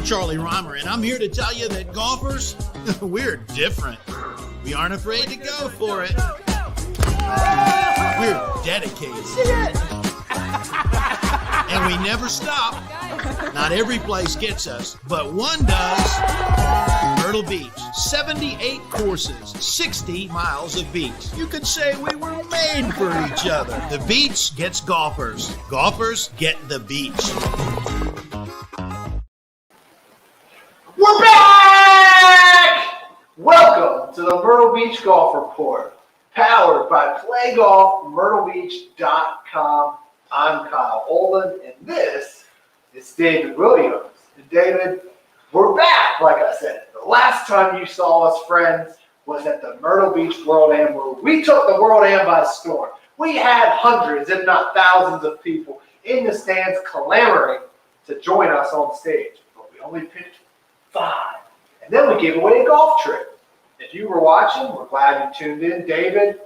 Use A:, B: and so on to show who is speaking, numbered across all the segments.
A: I'm Charlie Reimer, and I'm here to tell you that golfers, we're different. We aren't afraid to go for it. We're dedicated. And we never stop. Not every place gets us, but one does. Myrtle Beach, 78 courses, 60 miles of beach. You could say we were made for each other. The beach gets golfers. Golfers get the beach.
B: We're back! Welcome to the Myrtle Beach Golf Report, powered by PlayGolfMyrtleBeach.com. I'm Kyle Olin, and this is David Williams. And David, we're back, like I said. The last time you saw us, friends, was at the Myrtle Beach World Am, where we took the World Am by storm. We had hundreds, if not thousands, of people in the stands clamoring to join us on stage, but we only picked 5. And then we gave away a golf trip. If you were watching, we're glad you tuned in. David?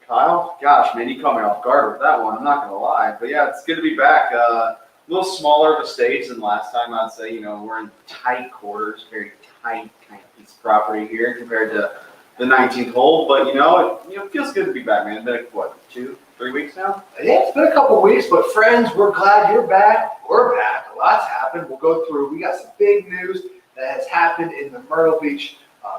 C: Kyle? Gosh, man, you caught me off guard with that one. I'm not going to lie. But, yeah, it's good to be back. A little smaller of a stage than last time, I'd say. You know, we're in tight quarters, very tight kind of piece of property here compared to the 19th hole. But, it feels good to be back, man. It's been, 2-3 weeks now?
B: Yeah, it's been a couple of weeks. But, friends, we're glad you're back. We're back. A lot's happened. We'll go through. We got some big news that has happened in the Myrtle Beach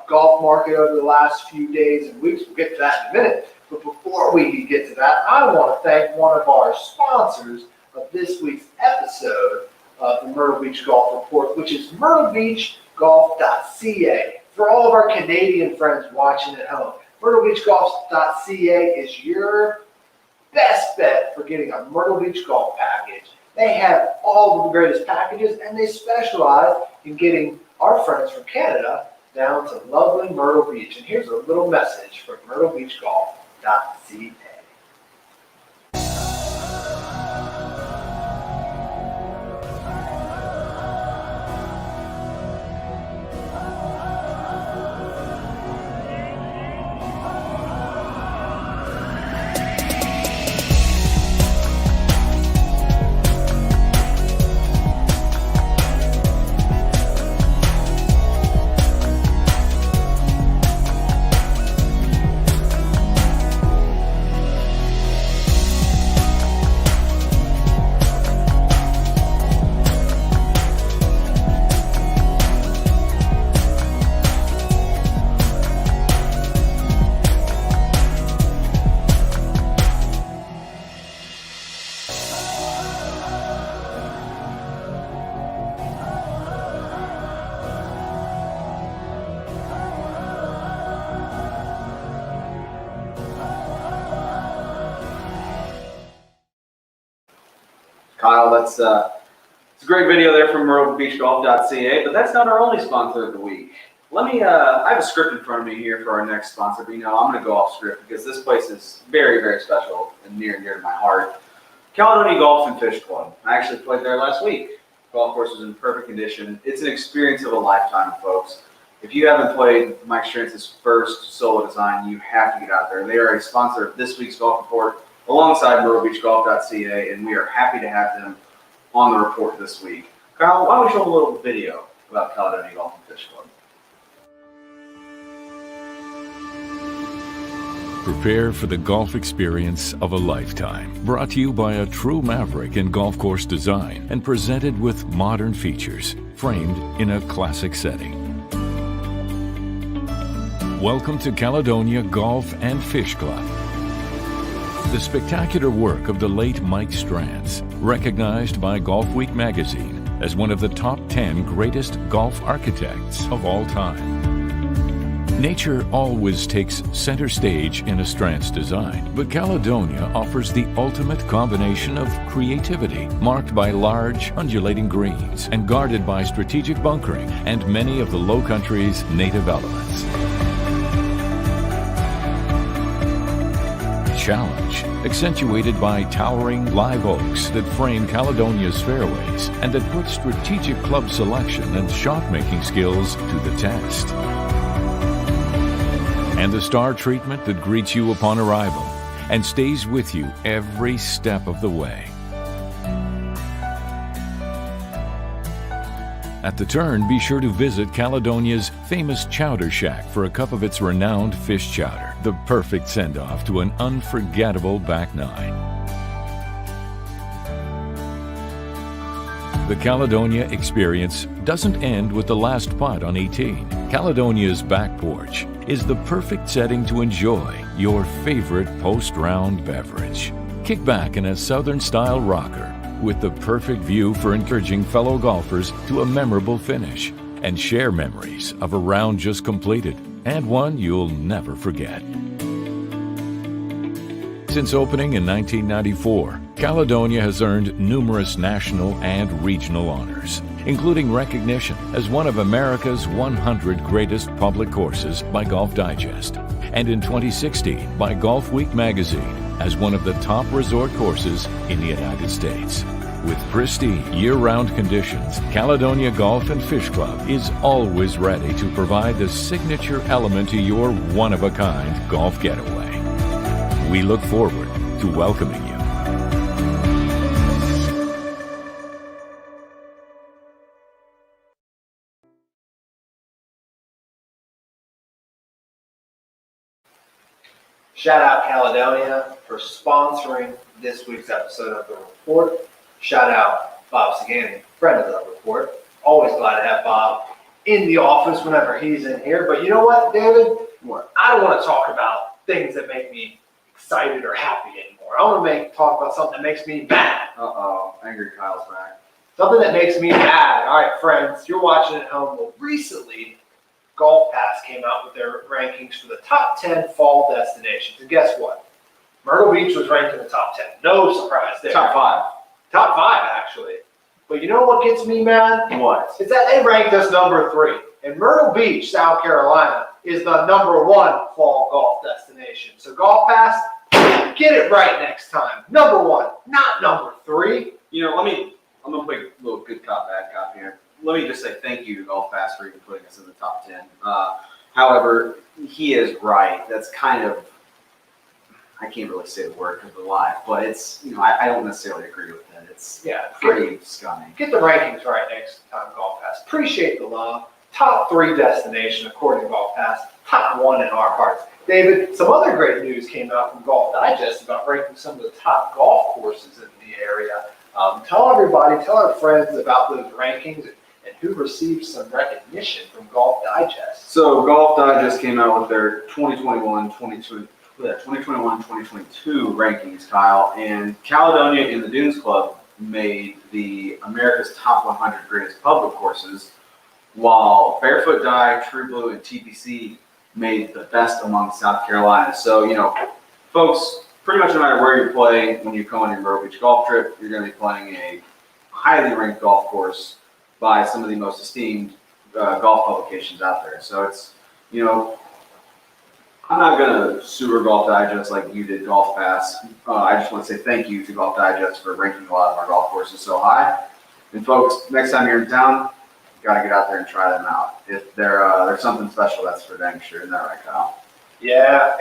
B: golf market over the last few days and weeks. We'll get to that in a minute. But before we get to that, I want to thank one of our sponsors of this week's episode of the Myrtle Beach Golf Report, which is myrtlebeachgolf.ca. For all of our Canadian friends watching at home, myrtlebeachgolf.ca is your best bet for getting a Myrtle Beach golf package. They have all of the greatest packages, and they specialize in getting our friends from Canada down to lovely Myrtle Beach. And here's a little message from myrtlebeachgolf.ca.
C: Kyle, it's a great video there from myrtlebeachgolf.ca, but that's not our only sponsor of the week. I have a script in front of me here for our next sponsor, but I'm going to go off script because this place is very, very special and near and dear to my heart. Caledonia Golf and Fish Club. I actually played there last week. The golf course was in perfect condition. It's an experience of a lifetime, folks. If you haven't played Mike Strantz's first solo design, you have to get out there. They are a sponsor of this week's golf report, alongside myrtlebeachgolf.ca, and we are happy to have them on the report this week. Kyle, why don't we show a little video about Caledonia Golf and Fish Club?
D: Prepare for the golf experience of a lifetime. Brought to you by a true maverick in golf course design and presented with modern features, framed in a classic setting. Welcome to Caledonia Golf and Fish Club. The spectacular work of the late Mike Strantz, recognized by Golf Week magazine as one of the top 10 greatest golf architects of all time. Nature always takes center stage in a Strantz design, but Caledonia offers the ultimate combination of creativity, marked by large, undulating greens and guarded by strategic bunkering and many of the Low Country's native elements. Challenge, accentuated by towering live oaks that frame Caledonia's fairways and that put strategic club selection and shot-making skills to the test. And the star treatment that greets you upon arrival and stays with you every step of the way. At the turn, be sure to visit Caledonia's famous Chowder Shack for a cup of its renowned fish chowder, the perfect send-off to an unforgettable back nine. The Caledonia experience doesn't end with the last putt on 18. Caledonia's back porch is the perfect setting to enjoy your favorite post-round beverage. Kick back in a Southern-style rocker with the perfect view for encouraging fellow golfers to a memorable finish and share memories of a round just completed and one you'll never forget. Since opening in 1994, Caledonia has earned numerous national and regional honors, including recognition as one of America's 100 greatest public courses by Golf Digest, and in 2016 by Golf Week magazine as one of the top resort courses in the United States. With pristine year-round conditions, Caledonia Golf and Fish Club is always ready to provide the signature element to your one-of-a-kind golf getaway. We look forward to welcoming you.
B: Shout out Caledonia for sponsoring this week's episode of The Report. Shout out Bob Sagani, friend of The Report. Always glad to have Bob in the office whenever he's in here. But you know what, David?
C: What?
B: I don't want to talk about things that make me excited or happy anymore. I want to talk about something that makes me mad.
C: Uh-oh, Angry Kyle's back.
B: Something that makes me mad. All right, friends, you're watching at home. Well, recently, Golf Pass came out with their rankings for the top 10 fall destinations. And guess what? Myrtle Beach was ranked in the top 10. No surprise there.
C: Top 5.
B: Top 5, actually. But you know what gets me mad?
C: What?
B: It's that they ranked us number 3. And Myrtle Beach, South Carolina, is the number 1 fall golf destination. So Golf Pass, get it right next time. Number 1, not number 3.
C: You know, I'm going to play a little good cop, bad cop here. Let me just say thank you to Golf Pass for even putting us in the top 10. However, he is right. That's kind of, I can't really say the word because we're live, but it's, you know, I don't necessarily agree with it. It's pretty scummy.
B: Get the rankings right next time, Golf Pass. Appreciate the love. Top 3 destination according to Golf Pass. Top 1 in our hearts. David, some other great news came out from Golf Digest about ranking some of the top golf courses in the area. Tell everybody, tell our friends about those rankings and who received some recognition from Golf Digest.
C: So Golf Digest came out with their 2021-2022 rankings, Kyle, and Caledonia and the Dunes Club made the America's top 100 greatest public courses, while Barefoot Dye, True Blue, and TPC made the best among South Carolina. So, you know, folks, pretty much no matter where you play, when you go on your Myrtle Beach golf trip, you're going to be playing a highly ranked golf course by some of the most esteemed golf publications out there. So it's, you know, I'm not going to sewer Golf Digest like you did Golf Pass. I just want to say thank you to Golf Digest for ranking a lot of our golf courses so high. And folks, next time you're in town, you got to get out there and try them out. If they're something special, that's for dang sure. Isn't that right, Kyle?
B: Yeah.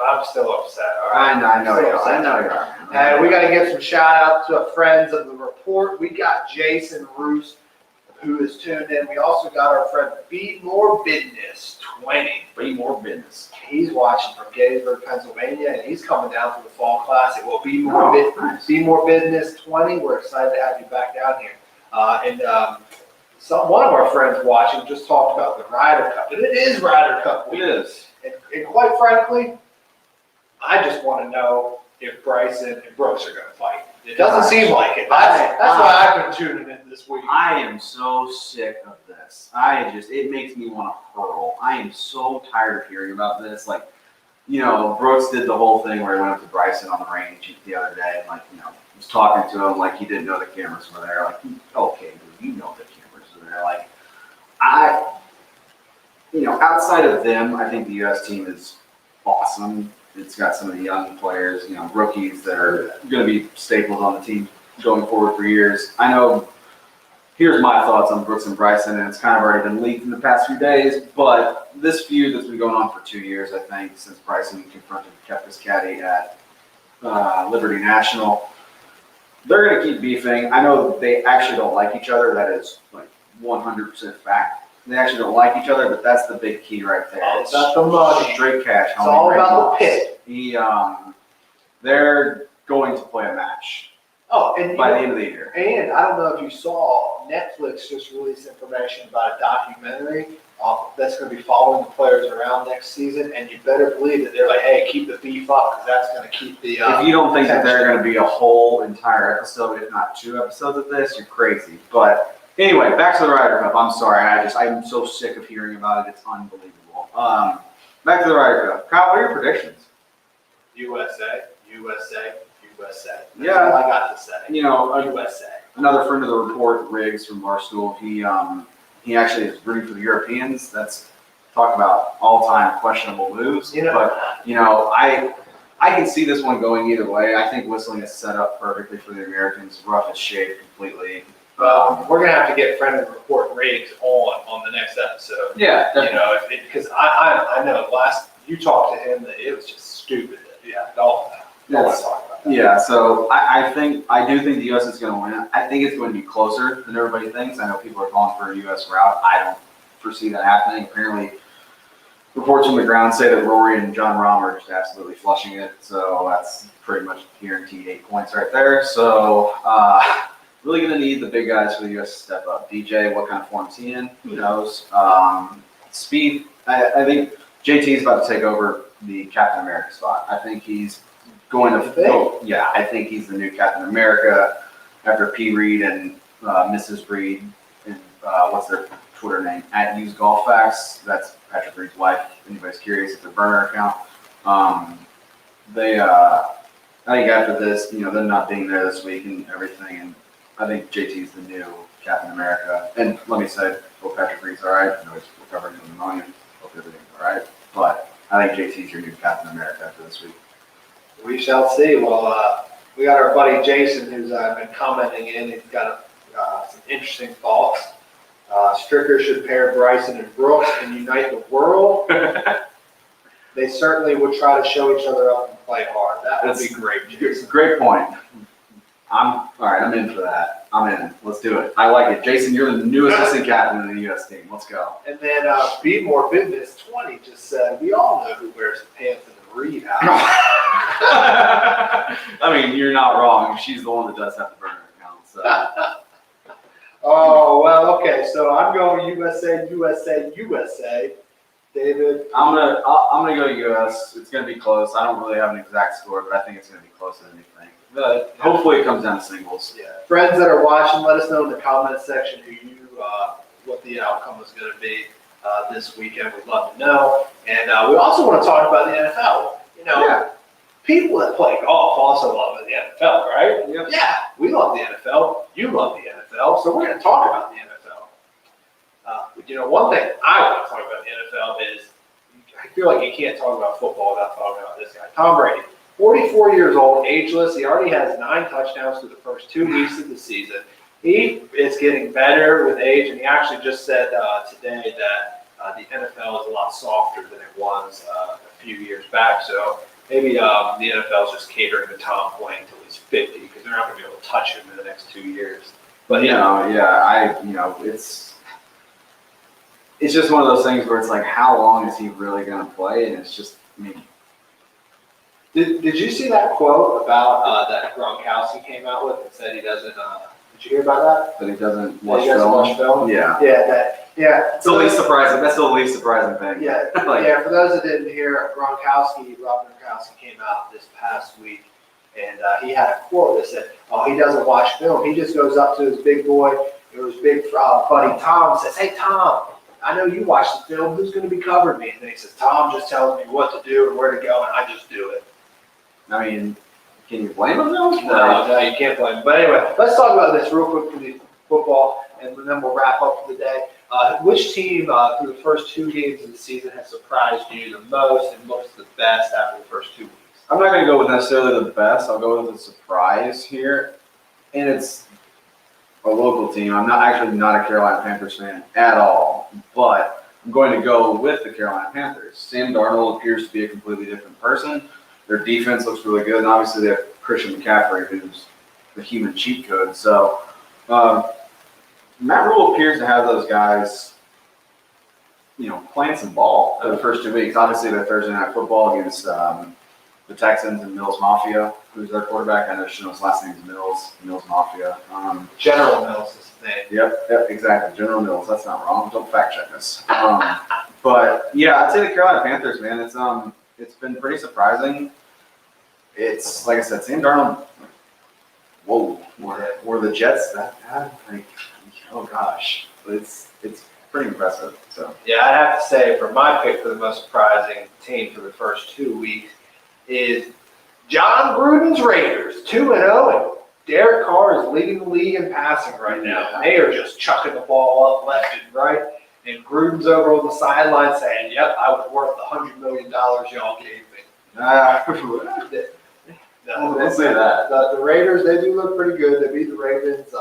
B: I'm still upset. All right.
C: I know you are.
B: And we got to give some shout out to friends of The Report. We got Jason Roos, who is tuned in. We also got our friend Be More Business 20.
C: Be More Business.
B: He's watching from Gettysburg, Pennsylvania, and he's coming down for the Fall Classic. Well, Be More Business 20. We're excited to have you back down here. One of our friends watching just talked about the Ryder Cup, and it is Ryder Cup week.
C: It is.
B: And quite frankly, I just want to know if Bryson and Brooks are going to fight. It doesn't seem like it. That's why I've been tuning in this week.
C: I am so sick of this. It makes me want to hurl. I am so tired of hearing about this. Like, you know, Brooks did the whole thing where he went up to Bryson on the range the other day and, like, you know, was talking to him like he didn't know the cameras were there. Like, okay, dude, you know the cameras are there. Like, you know, outside of them, I think the U.S. team is awesome. It's got some of the young players, you know, rookies that are going to be staples on the team going forward for years. I know, here's my thoughts on Brooks and Bryson, and it's kind of already been leaked in the past few days, but this feud that's been going on for 2 years, I think, since Bryson confronted Kepka's caddy at Liberty National, they're going to keep beefing. I know they actually don't like each other. That is, like, 100% fact. They actually don't like each other, but that's the big key right there.
B: It's not the money.
C: Straight cash.
B: It's all about the pit.
C: They're going to play a match by the end of the year.
B: And I don't know if you saw, Netflix just released information about a documentary that's going to be following the players around next season, and you better believe that they're like, hey, keep the beef up, because that's going to keep the
C: if you don't think that they're going to be a whole entire episode, if not 2 episodes of this, you're crazy. But anyway, back to the Ryder Cup. I'm sorry. I'm so sick of hearing about it. It's unbelievable. Back to the Ryder Cup. Kyle, what are your predictions?
B: USA, USA, USA. That's
C: Yeah.
B: all I got to say.
C: You know,
B: USA.
C: another friend of the report, Riggs from Barstool, he actually is rooting for the Europeans. That's talk about all-time questionable moves.
B: You know,
C: But I can see this one going either way. I think whistling is set up perfectly for the Americans. Rough is shaved completely.
B: we're going to have to get friend of the report Riggs on the next episode.
C: Yeah,
B: You know, because I know last you talked to him that it was just stupid. Yeah, don't want to talk about that.
C: Yeah, so I do think the U.S. is going to win. I think it's going to be closer than everybody thinks. I know people are calling for a U.S. route. I don't foresee that happening. Apparently, reports from the ground say that Rory and John Rahm are just absolutely flushing it. So that's pretty much guaranteed 8 points right there. So really going to need the big guys for the U.S. to step up. DJ, what kind of form is he in? Who knows? Speed, I think JT is about to take over the Captain America spot. I think he's going to go. Yeah, I think he's the new Captain America after P. Reed and Mrs. Reed and what's their Twitter name? @UseGolfFacts. That's Patrick Reed's wife. If anybody's curious, it's a burner account. I think after this, them not being there this week and everything, and I think JT's the new Captain America. And let me say, hope Patrick Reed's all right. He's recovering from pneumonia. Hope everything's all right. But I think JT's your new Captain America after this week.
B: We shall see. Well, we got our buddy Jason who's been commenting in. He's got some interesting thoughts. Stricker should pair Bryson and Brooks and unite the world. They certainly would try to show each other up and play hard. That would be great.
C: It's a great point. I'm in for that. I'm in. Let's do it. I like it. Jason, you're the new assistant captain of the U.S. team. Let's go.
B: And then Be More Fitness 20 just said, we all know who wears the pants in the rehab.
C: I mean, you're not wrong. She's the one that does have the burner account. So.
B: Oh, well, okay. So I'm going USA, USA, USA. David?
C: I'm gonna go U.S. It's gonna be close. I don't really have an exact score, but I think it's gonna be closer than you think. But hopefully it comes down to singles.
B: Yeah. Friends that are watching, let us know in the comment section what the outcome is going to be this weekend. We'd love to know. And we also want to talk about the NFL. People that play golf also love the NFL, right?
C: Yep.
B: Yeah, we love the NFL. You love the NFL. So we're going to talk about the NFL. One thing I want to talk about the NFL is I feel like you can't talk about football without talking about this guy, Tom Brady. 44 years old, ageless. He already has 9 touchdowns through the first 2 weeks of the season. He is getting better with age, and he actually just said today that the NFL is a lot softer than it was a few years back. So maybe the NFL is just catering to Tom playing until he's 50 because they're not going to be able to touch him in the next 2 years. But
C: it's just one of those things where it's like, how long is he really going to play? And it's just,
B: Did you see that quote about that Gronkowski came out with and said he doesn't? Did you hear about that?
C: That he doesn't
B: watch film.
C: Yeah.
B: Yeah.
C: It's the least surprising. That's the least surprising thing.
B: Yeah. Yeah. For those that didn't hear, Rob Gronkowski came out this past week, and he had a quote that said, "Oh, he doesn't watch film. He just goes up to his big boy, his big buddy Tom, says, 'Hey Tom, I know you watch the film. Who's going to be covering me?' And then he says, 'Tom just tells me what to do and where to go, and I just do it.'"
C: I mean, can you blame him though?
B: No, you can't blame him. But anyway, let's talk about this real quick for the football, and then we'll wrap up for the day. Which team through the first 2 games of the season has surprised you the most and looks the best after the first 2 weeks?
C: I'm not going to go with necessarily the best. I'll go with a surprise here, and it's a local team. I'm not a Carolina Panthers fan at all, but I'm going to go with the Carolina Panthers. Sam Darnold appears to be a completely different person. Their defense looks really good, and obviously they have Christian McCaffrey, who's the human cheat code. So Matt Rule appears to have those guys, playing some ball for the first 2 weeks. Obviously, their Thursday night football against the Texans and Mills Mafia, who's their quarterback. I know his last name is Mills Mafia.
B: General Mills is his name.
C: Yep, exactly. General Mills. That's not wrong. Don't fact check us. But yeah, I'd say the Carolina Panthers, man. It's been pretty surprising. It's like I said, Sam Darnold. Whoa, were the Jets that bad? Oh gosh, it's pretty impressive. So
B: Yeah, I'd have to say for my pick for the most surprising team for the first 2 weeks is John Gruden's Raiders, 2-0, and Derek Carr is leading the league in passing right now. They are just chucking the ball up left and right, and Gruden's over on the sideline saying, "Yep, I was worth the $100 million y'all gave me."
C: Don't say that.
B: The Raiders, they do look pretty good. They beat the Ravens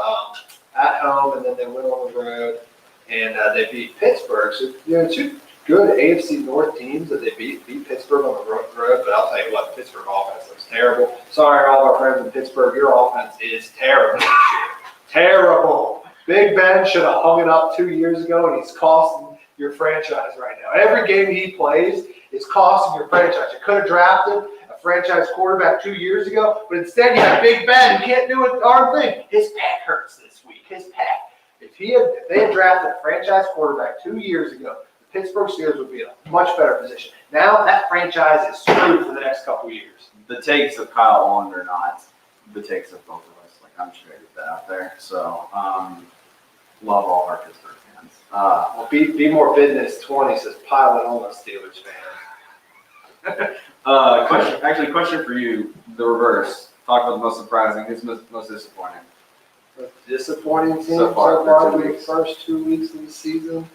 B: at home, and then they went on the road, and they beat Pittsburgh. So, two good AFC North teams that they beat Pittsburgh on the road. But I'll tell you what, the Pittsburgh offense looks terrible. Sorry, all our friends in Pittsburgh, your offense is terrible this year. Terrible. Big Ben should have hung it up 2 years ago, and he's costing your franchise right now. Every game he plays is costing your franchise. You could have drafted a franchise quarterback 2 years ago, but instead you have Big Ben who can't do a darn thing. His pec hurts this week. His pec. If they had drafted a franchise quarterback 2 years ago, the Pittsburgh Steelers would be in a much better position. Now that franchise is screwed for the next couple of years.
C: The takes of Kyle Allen are not the takes of both of us. Like, I'm just going to get that out there. So, love all of our Pittsburgh fans.
B: Well, be more business 20 says pilot on those Steelers fans.
C: Question for you, the reverse. Talk about the most surprising. Who's most disappointing?
B: Disappointing team
C: So far,
B: for
C: for
B: the
C: 2
B: first 2 weeks of the season.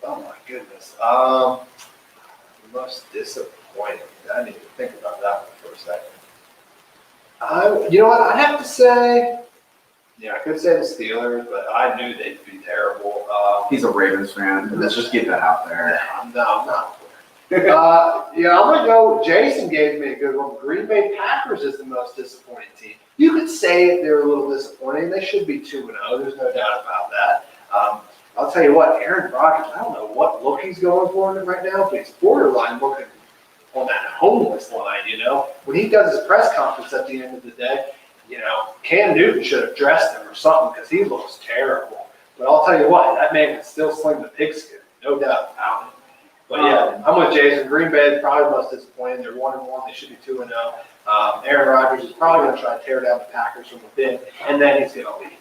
B: Oh my goodness. The most disappointing. I need to think about that one for a second. You know what? I'd have to say, I could say the Steelers, but I knew they'd be terrible.
C: He's a Ravens fan. Let's just get that out there.
B: No, I'm not. I'm going to go. Jason gave me a good one. Green Bay Packers is the most disappointing team. You could say they're a little disappointing. They should be 2-0. There's no doubt about that. I'll tell you what, Aaron Rodgers, I don't know what look he's going for right now, but he's borderline looking on that homeless line, When he does his press conference at the end of the day, Cam Newton should have dressed him or something because he looks terrible. But I'll tell you what, that man can still sling the pigskin, no doubt about it. But I'm with Jason. Green Bay is probably the most disappointing. They're 1-1. They should be 2-0. Aaron Rodgers is probably going to try to tear down the Packers from within, and then he's going to leave.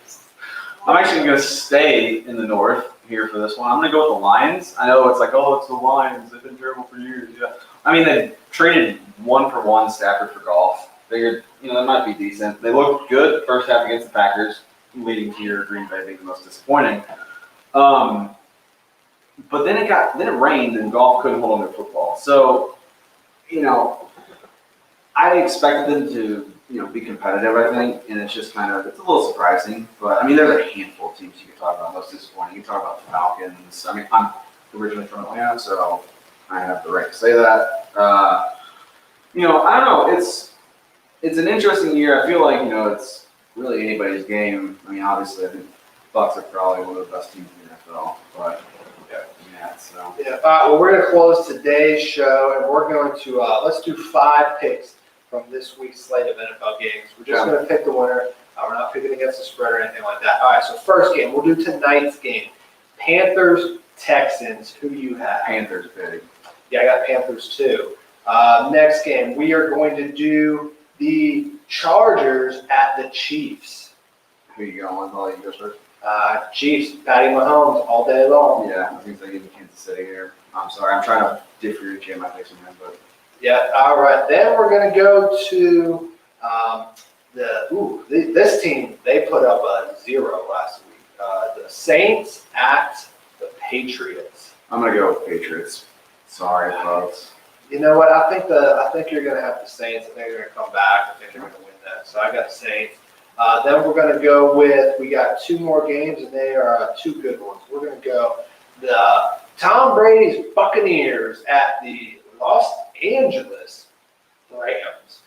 C: I'm actually going to stay in the North here for this one. I'm going to go with the Lions. I know it's like, it's the Lions. They've been terrible for years. Yeah. I mean, they traded 1-for-1 Stafford for Goff. Figured, that might be decent. They looked good the first half against the Packers, leading to your Green Bay being the most disappointing. But then it rained and Goff couldn't hold on to football. So, I expected them to, be competitive, I think, and it's just it's a little surprising. But, I mean, there's a handful of teams you can talk about most disappointing. You can talk about the Falcons. I mean, I'm originally from Atlanta, so I have the right to say that. I don't know. It's an interesting year. I feel like, it's really anybody's game. I mean, obviously, I think Bucs are probably one of the best teams in the NFL, but so.
B: All right, well, we're going to close today's show, and we're going to let's do 5 picks from this week's slate of NFL games. We're just going to pick the winner. We're not picking against the spread or anything like that. All right, so first game, we'll do tonight's game. Panthers, Texans. Who do you have?
C: Panthers, big.
B: Yeah, I got Panthers too. Next game, we are going to do the Chargers at the Chiefs.
C: Who you going with? I'll let you go first.
B: Chiefs, Patty Mahomes all day long.
C: Yeah, I think they give Kansas City here. I'm sorry, I'm trying to differentiate my picks from him, but
B: yeah. All right, then we're going to go to this team. They put up a 0 last week. The Saints at the Patriots.
C: I'm going to go with Patriots. Sorry, folks.
B: You know what? I think you're going to have the Saints. I think they're going to come back. I think they're going to win that. So I got the Saints. Then we're going to go with, we got 2 more games, and they are 2 good ones. We're going to go the Tom Brady's Buccaneers at the Los Angeles Rams.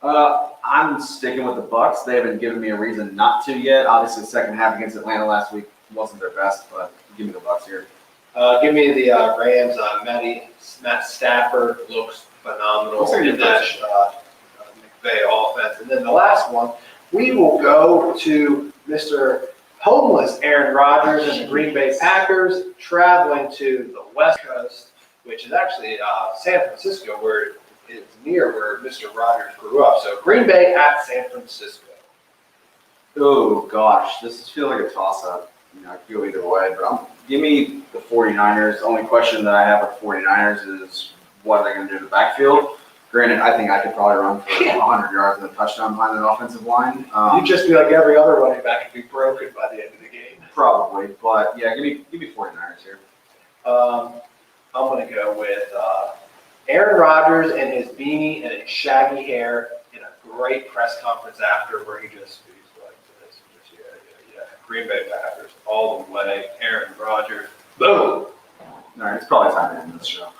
C: I'm sticking with the Bucs. They haven't given me a reason not to yet. Obviously, the second half against Atlanta last week wasn't their best, but give me the Bucks here.
B: Give me the Rams. Matt Stafford looks phenomenal
C: Looks like a
B: in
C: good
B: that McVay offense. And then the last one, we will go to Mr. Homeless Aaron Rodgers and the Green Bay Packers traveling to the West Coast, which is actually San Francisco, where it's near where Mr. Rodgers grew up. So Green Bay at San Francisco.
C: Oh, gosh. This feels like a toss-up. I could go either way, but give me the 49ers. The only question that I have with 49ers is what are they going to do in the backfield? Granted, I think I could probably run for 100 yards and a touchdown behind that offensive line.
B: You'd just be like every other running back and be broken by the end of the game.
C: Probably, but yeah, give me 49ers here.
B: I'm going to go with Aaron Rodgers and his beanie and his shaggy hair in a great press conference after where he just speaks like this. Yeah. Green Bay Packers all the way. Aaron Rodgers. Boom.
C: All right, it's probably time to end this show.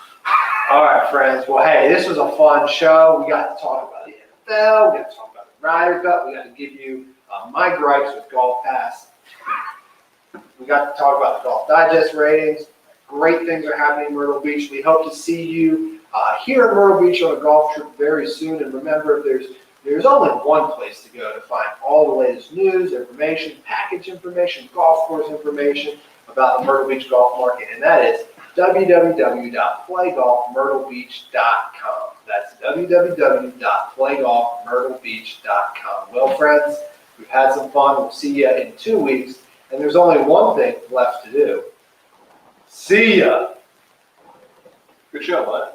B: All right, friends. Well, hey, this was a fun show. We got to talk about the NFL. We got to talk about the Ryder Cup. We got to give you my gripes with Golf Pass. We got to talk about the Golf Digest ratings. Great things are happening in Myrtle Beach. We hope to see you here in Myrtle Beach on a golf trip very soon. And remember, there's only one place to go to find all the latest news, information, package information, golf course information about the Myrtle Beach golf market, and that is www.playgolfmyrtlebeach.com. That's www.playgolfmyrtlebeach.com. Well, friends, we've had some fun. We'll see you in 2 weeks, and there's only one thing left to do. See ya. Good show, bud.